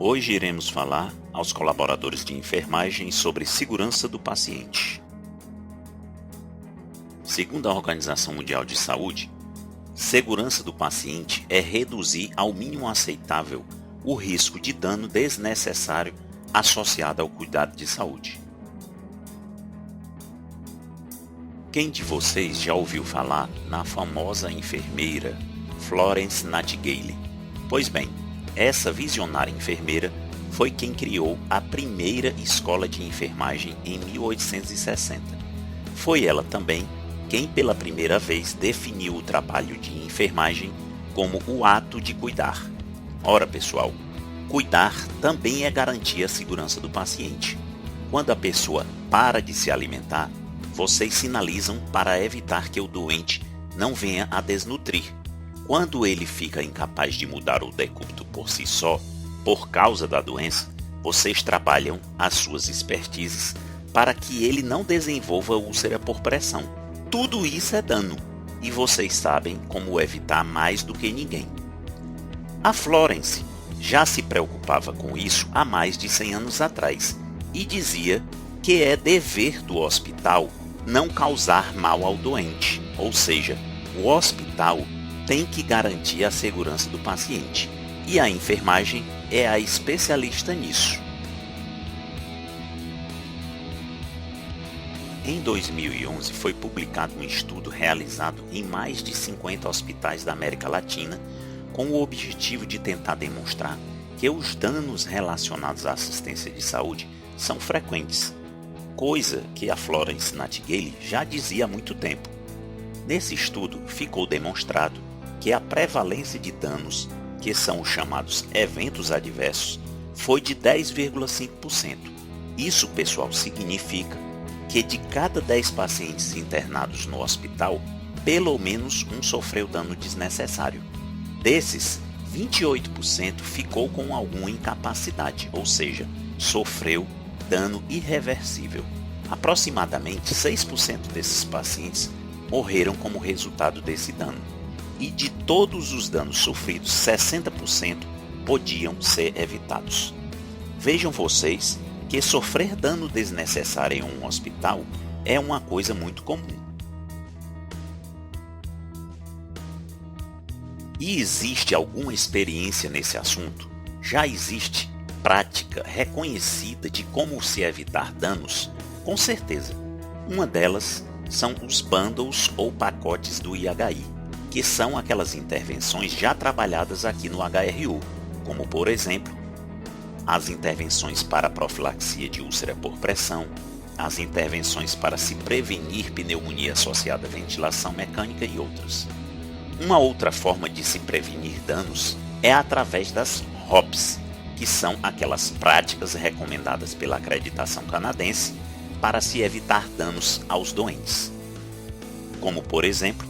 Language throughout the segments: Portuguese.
Hoje iremos falar aos colaboradores de enfermagem sobre segurança do paciente. Segundo a Organização Mundial de Saúde, segurança do paciente é reduzir ao mínimo aceitável o risco de dano desnecessário associado ao cuidado de saúde. Quem de vocês já ouviu falar na famosa enfermeira Florence Nightingale? Pois bem, essa visionária enfermeira foi quem criou a primeira escola de enfermagem em 1860. Foi ela também quem pela primeira vez definiu o trabalho de enfermagem como o ato de cuidar. Ora pessoal, cuidar também é garantir a segurança do paciente. Quando a pessoa para de se alimentar, vocês sinalizam para evitar que o doente não venha a desnutrir. Quando ele fica incapaz de mudar o decúbito por si só, por causa da doença, vocês trabalham as suas expertises para que ele não desenvolva úlcera por pressão. Tudo isso é dano, e vocês sabem como evitar mais do que ninguém. A Florence já se preocupava com isso há mais de 100 anos atrás e dizia que é dever do hospital não causar mal ao doente, ou seja, o hospital tem que garantir a segurança do paciente, e a enfermagem é a especialista nisso. Em 2011 foi publicado um estudo realizado em mais de 50 hospitais da América Latina com o objetivo de tentar demonstrar que os danos relacionados à assistência de saúde são frequentes, coisa que a Florence Nightingale já dizia há muito tempo. Nesse estudo ficou demonstrado que a prevalência de danos, que são os chamados eventos adversos, foi de 10,5%. Isso, pessoal, significa que de cada 10 pacientes internados no hospital, pelo menos um sofreu dano desnecessário. Desses, 28% ficou com alguma incapacidade, ou seja, sofreu dano irreversível. Aproximadamente 6% desses pacientes morreram como resultado desse dano. E de todos os danos sofridos, 60% podiam ser evitados. Vejam vocês que sofrer dano desnecessário em um hospital é uma coisa muito comum. E existe alguma experiência nesse assunto? Já existe prática reconhecida de como se evitar danos? Com certeza. Uma delas são os bundles ou pacotes do IHI, que são aquelas intervenções já trabalhadas aqui no HRU, como por exemplo, as intervenções para profilaxia de úlcera por pressão, as intervenções para se prevenir pneumonia associada à ventilação mecânica e outras. Uma outra forma de se prevenir danos é através das ROPs, que são aquelas práticas recomendadas pela acreditação canadense para se evitar danos aos doentes, como por exemplo,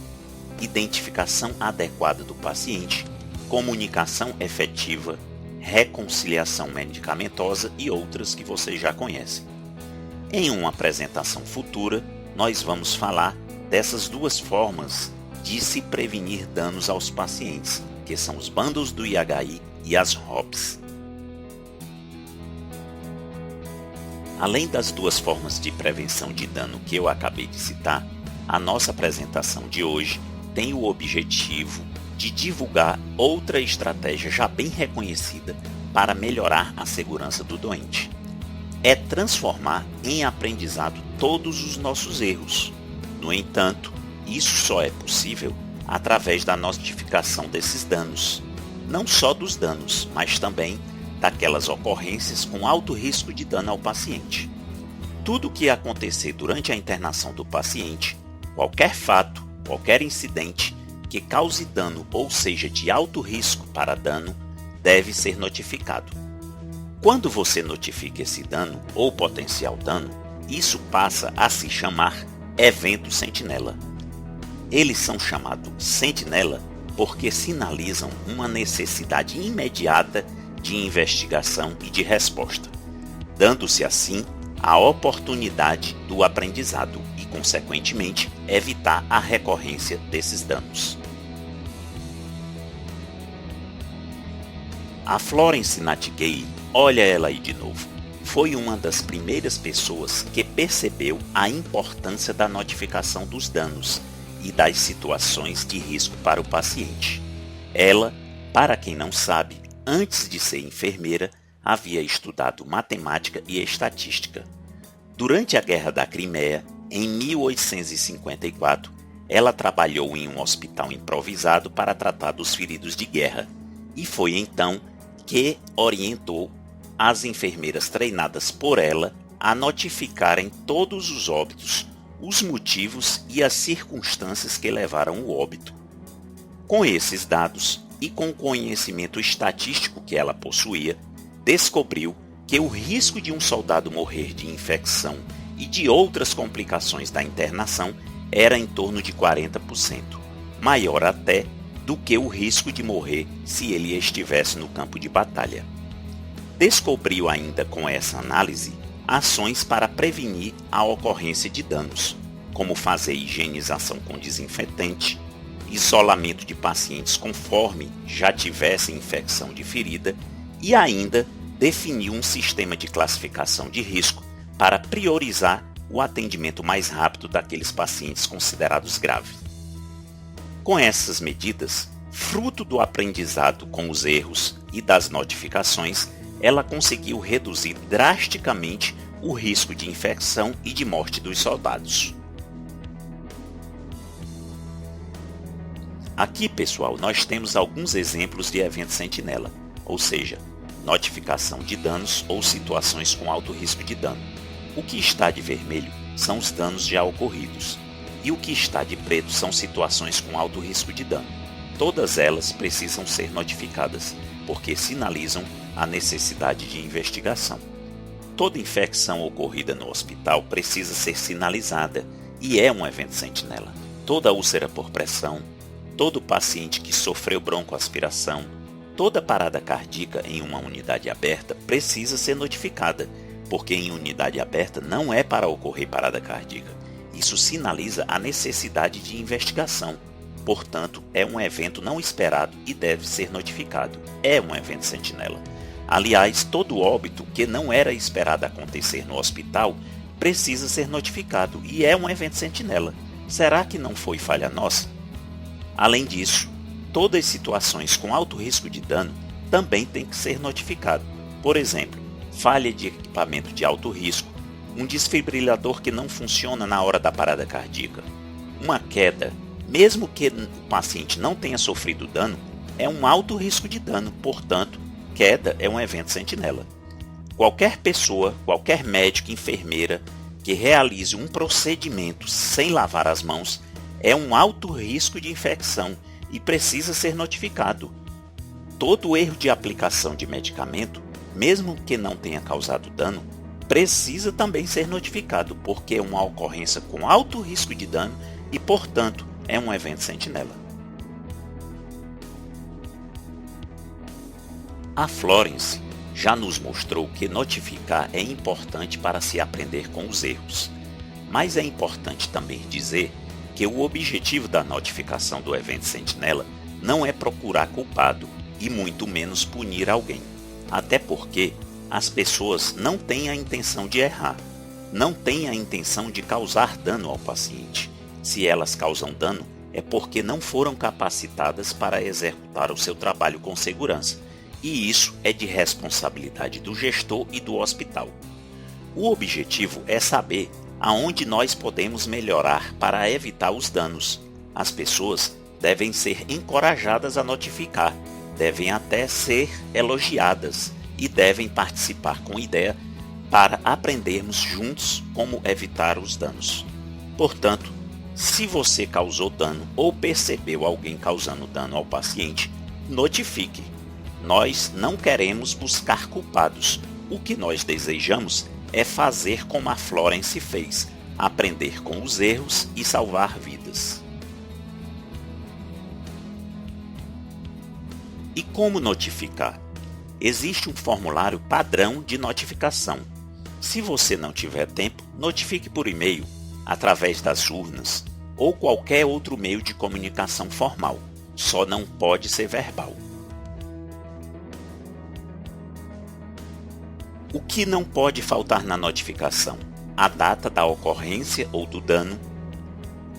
identificação adequada do paciente, comunicação efetiva, reconciliação medicamentosa e outras que vocês já conhecem. Em uma apresentação futura, nós vamos falar dessas duas formas de se prevenir danos aos pacientes, que são os bundles do IHI e as ROPs. Além das duas formas de prevenção de dano que eu acabei de citar, a nossa apresentação de hoje tem o objetivo de divulgar outra estratégia já bem reconhecida para melhorar a segurança do doente. É transformar em aprendizado todos os nossos erros. No entanto, isso só é possível através da notificação desses danos. Não só dos danos, mas também daquelas ocorrências com alto risco de dano ao paciente. Tudo o que acontecer durante a internação do paciente, qualquer fato, qualquer incidente que cause dano ou seja de alto risco para dano, deve ser notificado. Quando você notifica esse dano ou potencial dano, isso passa a se chamar evento sentinela. Eles são chamados sentinela porque sinalizam uma necessidade imediata de investigação e de resposta, dando-se assim a oportunidade do aprendizado e, consequentemente, evitar a recorrência desses danos. A Florence Nightingale, olha ela aí de novo, foi uma das primeiras pessoas que percebeu a importância da notificação dos danos e das situações de risco para o paciente. Ela, para quem não sabe, antes de ser enfermeira, havia estudado matemática e estatística. Durante a Guerra da Crimeia, em 1854, ela trabalhou em um hospital improvisado para tratar dos feridos de guerra, e foi então que orientou as enfermeiras treinadas por ela a notificarem todos os óbitos, os motivos e as circunstâncias que levaram o óbito. Com esses dados e com o conhecimento estatístico que ela possuía, descobriu que o risco de um soldado morrer de infecção e de outras complicações da internação era em torno de 40%, maior até do que o risco de morrer se ele estivesse no campo de batalha. Descobriu ainda com essa análise ações para prevenir a ocorrência de danos, como fazer higienização com desinfetante, isolamento de pacientes conforme já tivessem infecção de ferida e ainda definiu um sistema de classificação de risco para priorizar o atendimento mais rápido daqueles pacientes considerados graves. Com essas medidas, fruto do aprendizado com os erros e das notificações, ela conseguiu reduzir drasticamente o risco de infecção e de morte dos soldados. Aqui, pessoal, nós temos alguns exemplos de evento sentinela, ou seja, notificação de danos ou situações com alto risco de dano. O que está de vermelho são os danos já ocorridos, e o que está de preto são situações com alto risco de dano. Todas elas precisam ser notificadas, porque sinalizam a necessidade de investigação. Toda infecção ocorrida no hospital precisa ser sinalizada e é um evento sentinela. Toda úlcera por pressão, todo paciente que sofreu broncoaspiração, toda parada cardíaca em uma unidade aberta precisa ser notificada, porque em unidade aberta não é para ocorrer parada cardíaca. Isso sinaliza a necessidade de investigação. Portanto, é um evento não esperado e deve ser notificado. É um evento sentinela. Aliás, todo óbito que não era esperado acontecer no hospital precisa ser notificado e é um evento sentinela. Será que não foi falha nossa? Além disso, todas as situações com alto risco de dano também têm que ser notificado. Por exemplo, falha de equipamento de alto risco, um desfibrilador que não funciona na hora da parada cardíaca, uma queda, mesmo que o paciente não tenha sofrido dano, é um alto risco de dano, portanto, queda é um evento sentinela. Qualquer pessoa, qualquer médico, enfermeira que realize um procedimento sem lavar as mãos é um alto risco de infecção e precisa ser notificado. Todo erro de aplicação de medicamento, mesmo que não tenha causado dano, precisa também ser notificado, porque é uma ocorrência com alto risco de dano e, portanto, é um evento sentinela. A Florence já nos mostrou que notificar é importante para se aprender com os erros, mas é importante também dizer que o objetivo da notificação do evento sentinela não é procurar culpado e muito menos punir alguém, até porque as pessoas não têm a intenção de errar, não têm a intenção de causar dano ao paciente. Se elas causam dano, é porque não foram capacitadas para executar o seu trabalho com segurança, e isso é de responsabilidade do gestor e do hospital. O objetivo é saber aonde nós podemos melhorar para evitar os danos. As pessoas devem ser encorajadas a notificar, devem até ser elogiadas e devem participar com ideia para aprendermos juntos como evitar os danos. Portanto, se você causou dano ou percebeu alguém causando dano ao paciente, notifique. Nós não queremos buscar culpados. O que nós desejamos é fazer como a Florence fez, aprender com os erros e salvar vidas. E como notificar? Existe um formulário padrão de notificação. Se você não tiver tempo, notifique por e-mail, através das urnas ou qualquer outro meio de comunicação formal. Só não pode ser verbal. O que não pode faltar na notificação? A data da ocorrência ou do dano,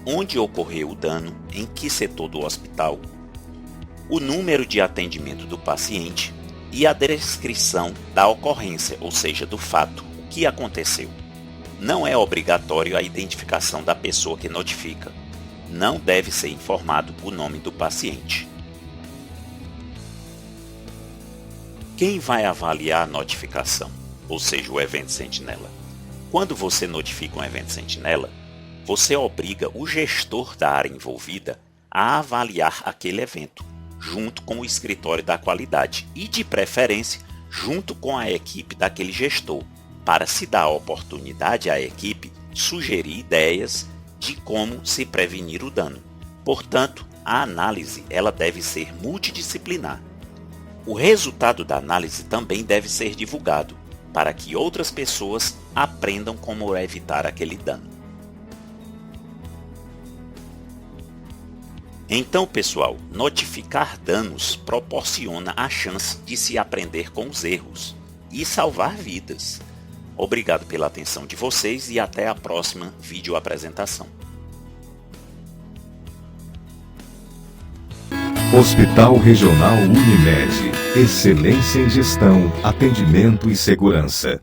onde ocorreu o dano, em que setor do hospital, o número de atendimento do paciente e a descrição da ocorrência, ou seja, do fato, o que aconteceu. Não é obrigatório a identificação da pessoa que notifica. Não deve ser informado o nome do paciente. Quem vai avaliar a notificação, ou seja, o evento sentinela? Quando você notifica um evento sentinela, você obriga o gestor da área envolvida a avaliar aquele evento, junto com o escritório da qualidade e, de preferência, junto com a equipe daquele gestor, para se dar a oportunidade à equipe sugerir ideias de como se prevenir o dano. Portanto, a análise ela deve ser multidisciplinar. O resultado da análise também deve ser divulgado, para que outras pessoas aprendam como evitar aquele dano. Então, pessoal, notificar danos proporciona a chance de se aprender com os erros e salvar vidas. Obrigado pela atenção de vocês e até a próxima videoapresentação. Hospital Regional Unimed. Excelência em gestão, atendimento e segurança.